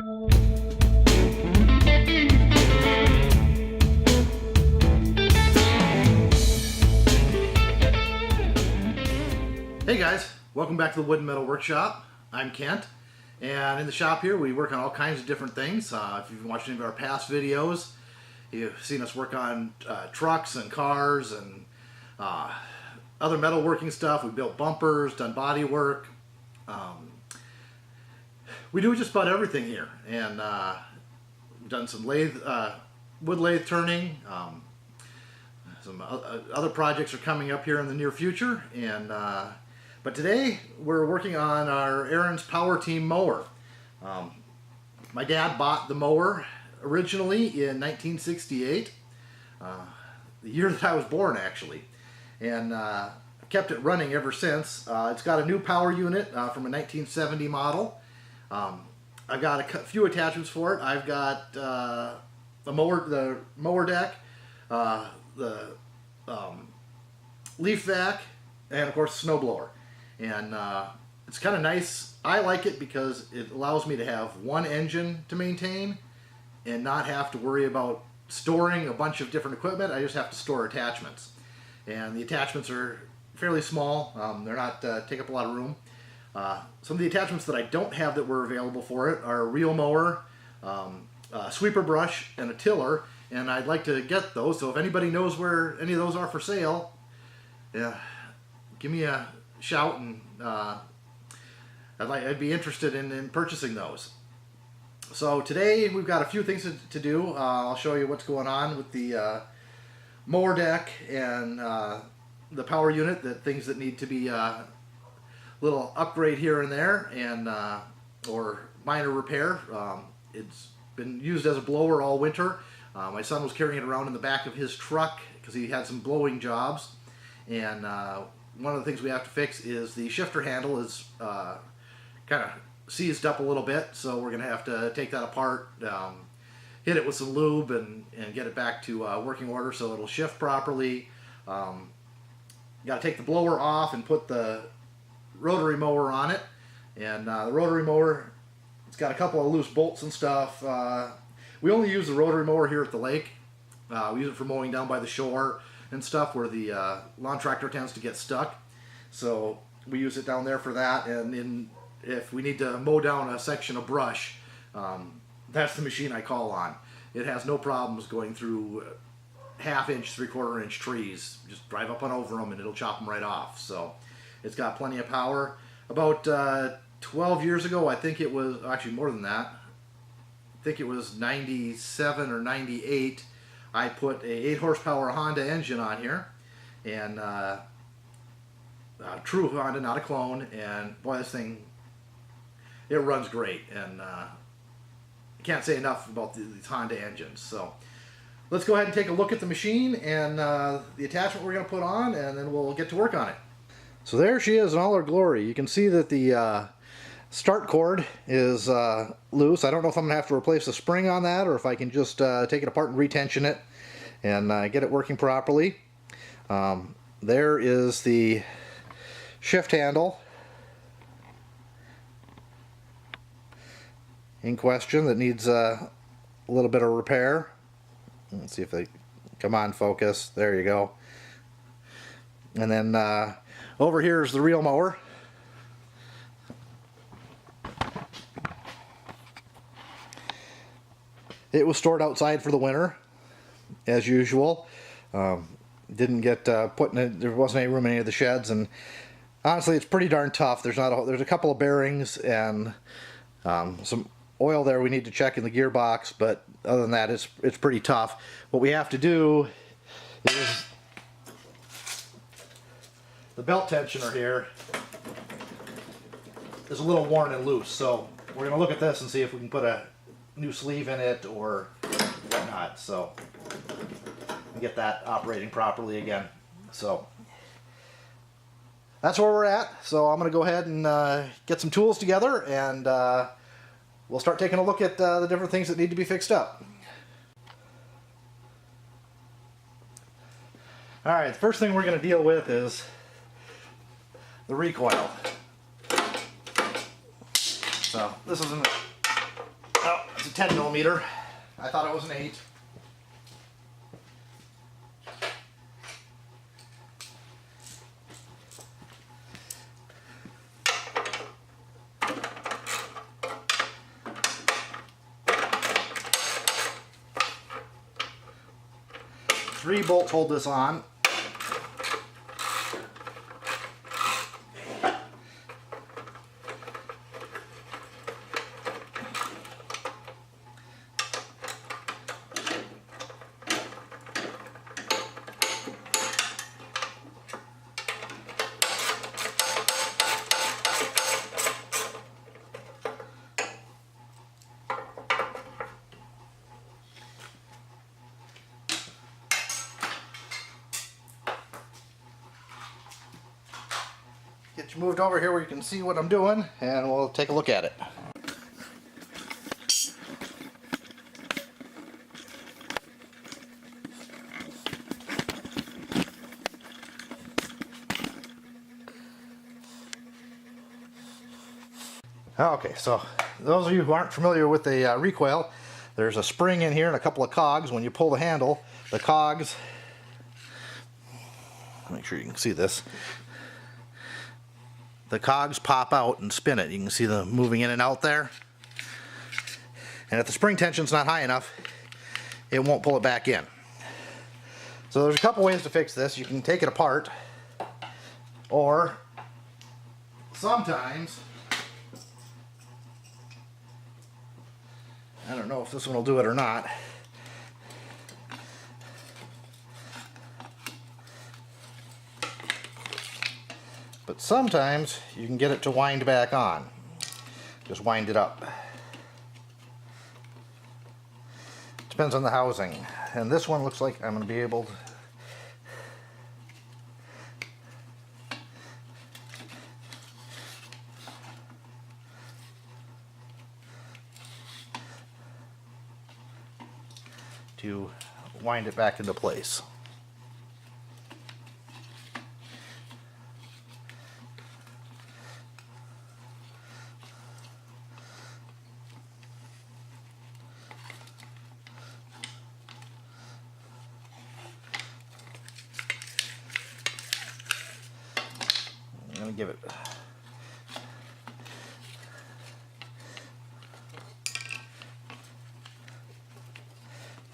Hey guys, welcome back to the Wood and Metal Workshop. I'm Kent, and in the shop here we work on all kinds of different things. If you've watched any of our past videos, you've seen us work on trucks and cars and other metalworking stuff. We built bumpers, done body work. We do just about everything here, and we've done some wood lathe turning. Some other projects are coming up here in the near future, and but today we're working on our Ariens Trac-Team mower. My dad bought the mower originally in 1968, the year that I was born actually, and kept it running ever since. It's got a new power unit from a 1970 model. I've got a few attachments for it. I've got the mower deck, the leaf vac, and of course snowblower. And it's kind of nice. I like it because it allows me to have one engine to maintain and not have to worry about storing a bunch of different equipment. I just have to store attachments, and the attachments are fairly small. They're not take up a lot of room. Some of the attachments that I don't have that were available for it are a reel mower, a sweeper brush, and a tiller, and I'd like to get those. So if anybody knows where any of those are for sale, give me a shout, and I'd be interested in purchasing those. So today we've got a few things to do. I'll show you what's going on with the mower deck and the power unit, things that need to be little upgrade here and there, and or minor repair. It's been used as a blower all winter. My son was carrying it around in the back of his truck because he had some blowing jobs, and one of the things we have to fix is the shifter handle is kind of seized up a little bit, so we're going to have to take that apart, hit it with some lube, and get it back to working order so it'll shift properly. Got to take the blower off and put the rotary mower on it, and the rotary mower, it's got a couple of loose bolts and stuff. We only use the rotary mower here at the lake. We use it for mowing down by the shore and stuff where the lawn tractor tends to get stuck, so we use it down there for that. And if we need to mow down a section of brush, that's the machine I call on. It has no problems going through half-inch, three-quarter-inch trees. Just drive up and over them and it'll chop them right off. So it's got plenty of power. About 12 years ago, I think it was, actually more than that, I think it was 97 or 98, I put a 8 horsepower Honda engine on here, and true Honda, not a clone, and boy, this thing, it runs great, and I can't say enough about these Honda engines. So let's go ahead and take a look at the machine and the attachment we're going to put on, and then we'll get to work on it. So there she is in all her glory. You can see that the start cord is loose. I don't know if I'm going to have to replace the spring on that, or if I can just take it apart and retension it and get it working properly. There is the shift handle in question that needs a little bit of repair. Let's see if they come on, focus. There you go. And then over here is the reel mower. It was stored outside for the winter, as usual. Didn't get put in it. There wasn't any room in any of the sheds, and honestly, it's pretty darn tough. There's a couple of bearings and some oil there we need to check in the gearbox, but other than that, it's pretty tough. What we have to do is the belt tensioner here is a little worn and loose, so we're going to look at this and see if we can put a new sleeve in it or whatnot, so get that operating properly again. So that's where we're at. So I'm going to go ahead and get some tools together, and we'll start taking a look at the different things that need to be fixed up. Alright, the first thing we're going to deal with is the recoil. So this is oh, 10mm. I thought it was an 8. Three bolts hold this on. Get you moved over here where you can see what I'm doing, and we'll take a look at it. Okay, so those of you who aren't familiar with the recoil, there's a spring in here and a couple of cogs. When you pull the handle, the cogs, make sure you can see this, the cogs pop out and spin it. You can see them moving in and out there. And if the spring tension's not high enough, it won't pull it back in. So there's a couple ways to fix this. You can take it apart, or sometimes, I don't know if this one will do it or not, but sometimes you can get it to wind back on. Just wind it up. Depends on the housing. And this one looks like I'm going to be able to wind it back into place. I'm going to give it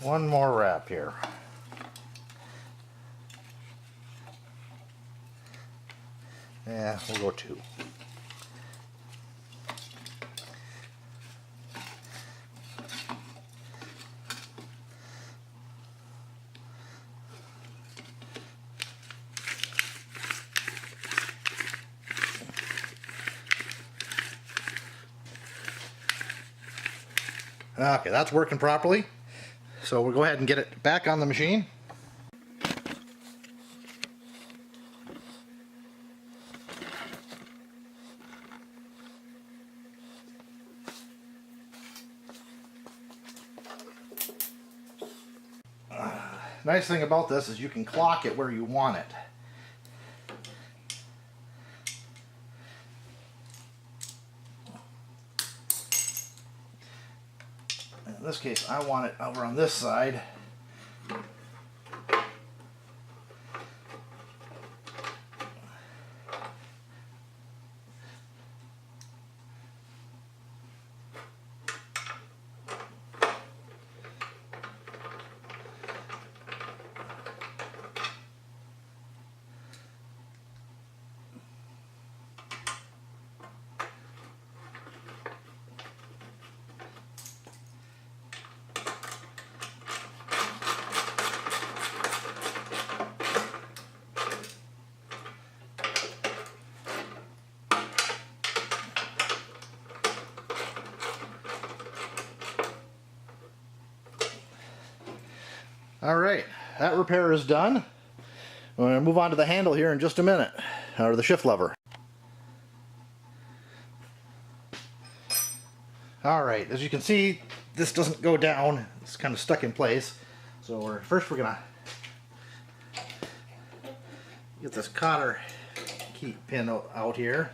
one more wrap here. Yeah, we'll go 2. Okay, that's working properly. So we'll go ahead and get it back on the machine. Nice thing about this is you can clock it where you want it. In this case, I want it over on this side. Alright, that repair is done. We're going to move on to the handle here in just a minute, or the shift lever. Alright, as you can see, this doesn't go down, it's kind of stuck in place. So first we're going to get this cotter key pin out here.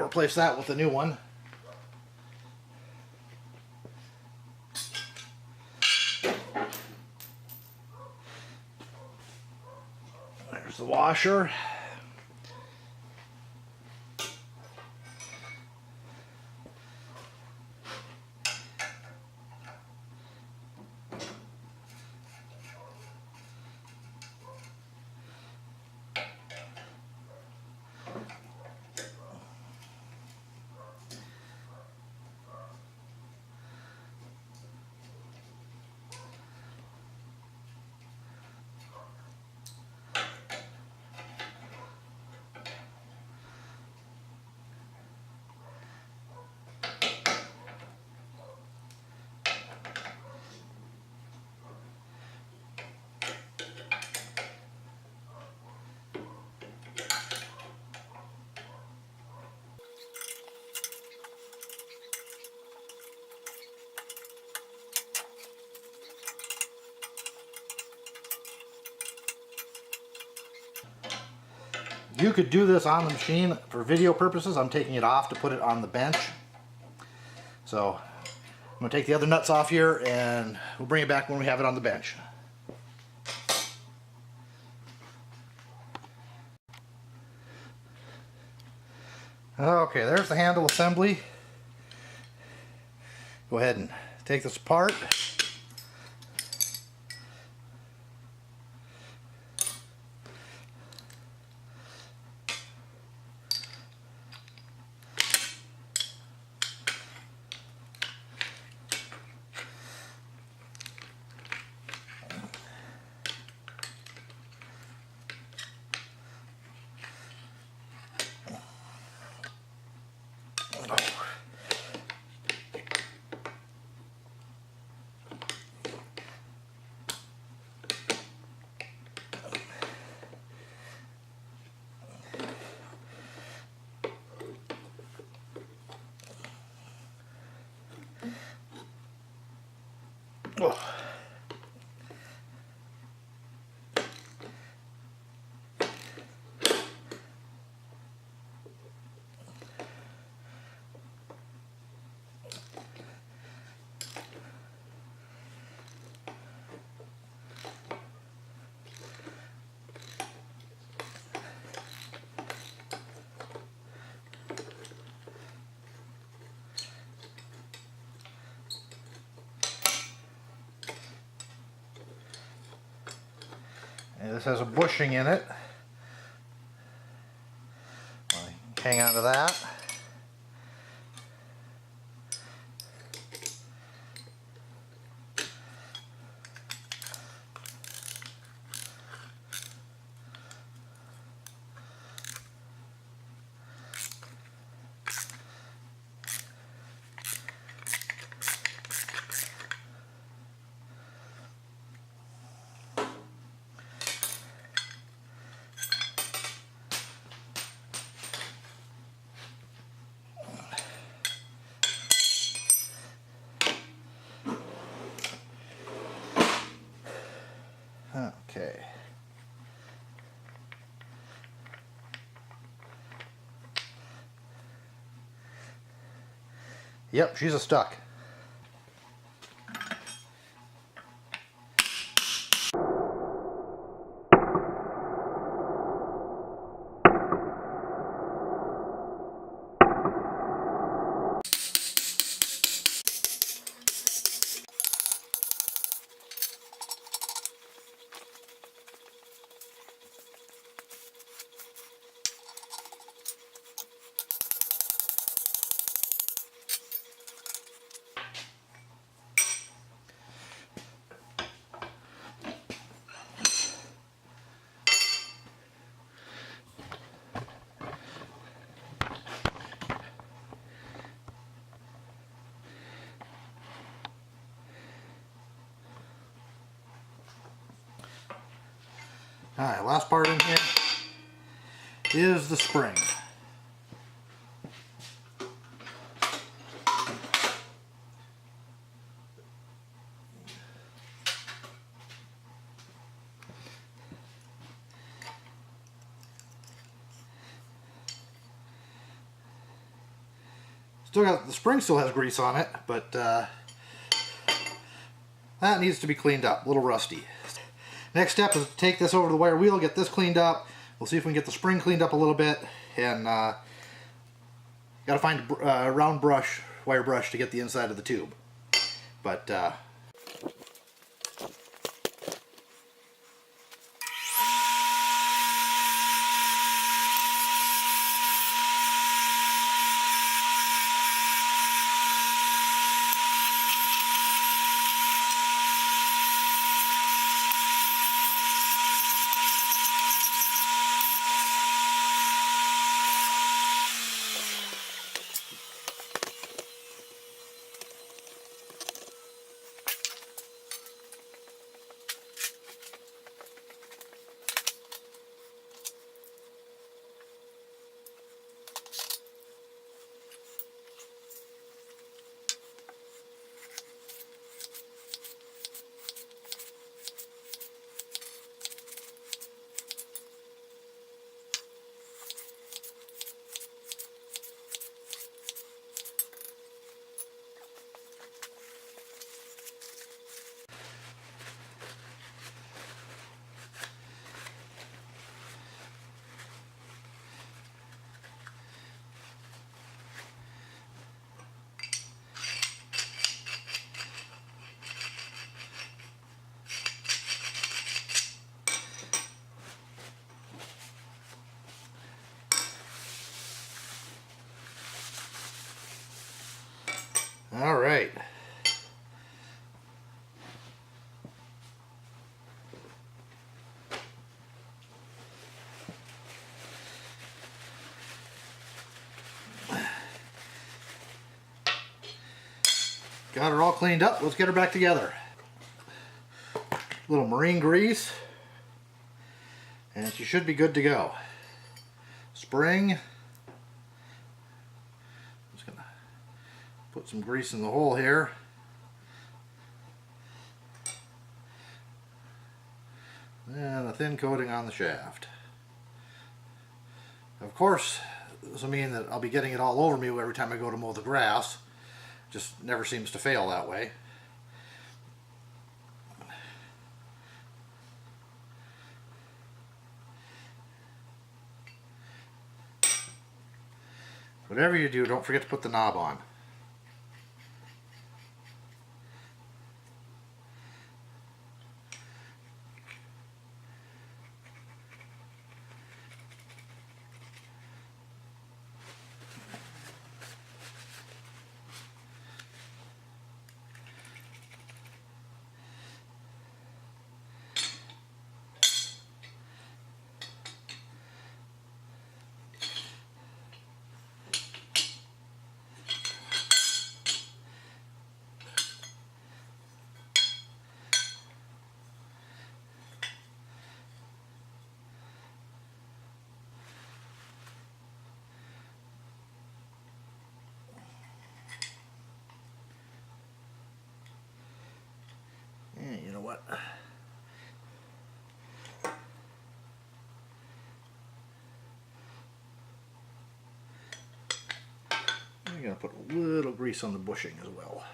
replace that with a new one. There's the washer. You could do this on the machine for video purposes. I'm taking it off to put it on the bench. So I'm going to take the other nuts off here and we'll bring it back when we have it on the bench. Okay, there's the handle assembly. Go ahead and take this apart. Oh. And this has a bushing in it. Hang on to that. Okay. Yep, she's a stuck. Alright, last part in here is the spring. Still got the spring still has grease on it, but that needs to be cleaned up. A little rusty. Next step is to take this over to the wire wheel, get this cleaned up. We'll see if we can get the spring cleaned up a little bit, and got to find a round brush, wire brush, to get the inside of the tube. But all right. Got her all cleaned up. Let's get her back together. Little marine grease, and she should be good to go. Spring. Just gonna put some grease in the hole here. And a thin coating on the shaft. Of course, this will mean that I'll be getting it all over me every time I go to mow the grass. Just never seems to fail that way. Whatever you do, don't forget to put the knob on. You know what? I'm going to put a little grease on the bushing as well.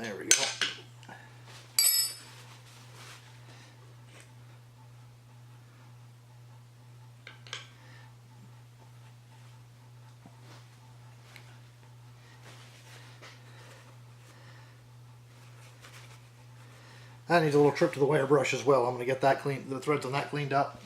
There we go. That needs a little trip to the wire brush as well. I'm going to get that clean, the threads on that cleaned up.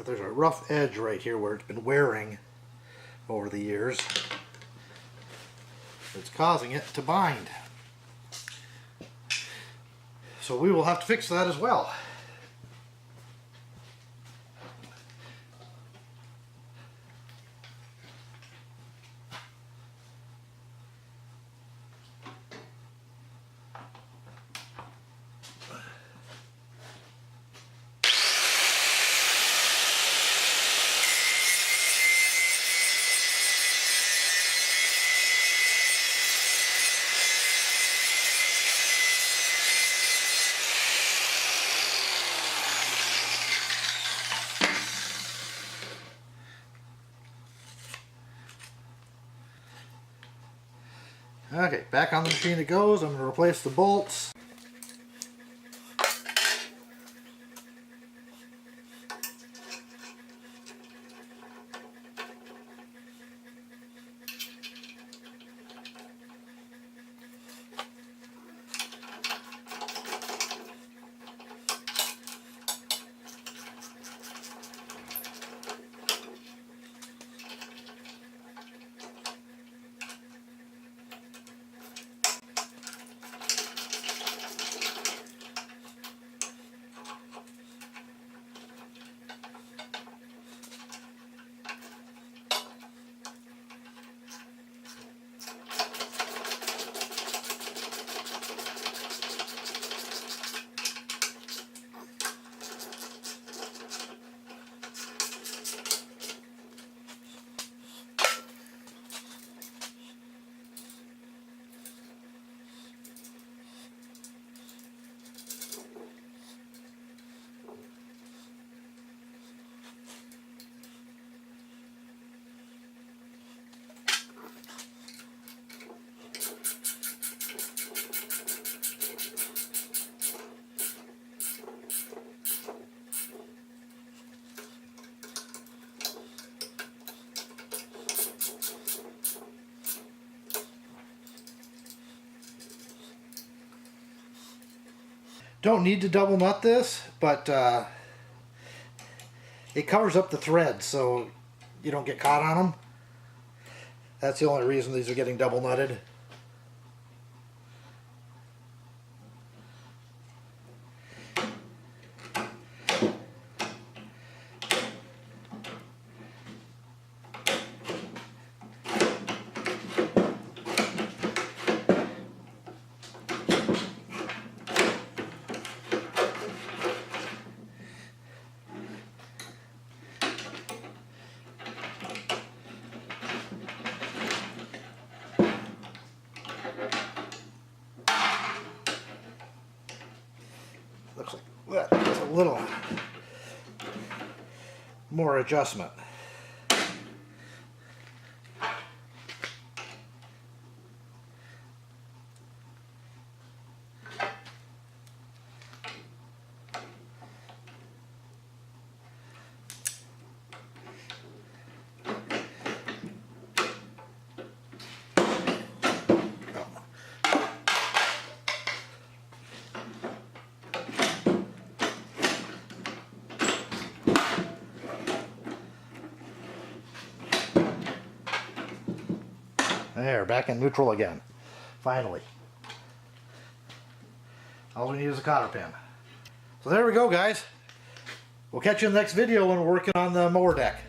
There's a rough edge right here where it's been wearing over the years. It's causing it to bind. So we will have to fix that as well. Okay, back on the machine it goes. I'm going to replace the bolts. Don't need to double nut this, but it covers up the threads so you don't get caught on them. That's the only reason these are getting double nutted. Looks like that needs a little more adjustment. There, back in neutral again. Finally. All we need is a cotter pin. So there we go, guys. We'll catch you in the next video when we're working on the mower deck.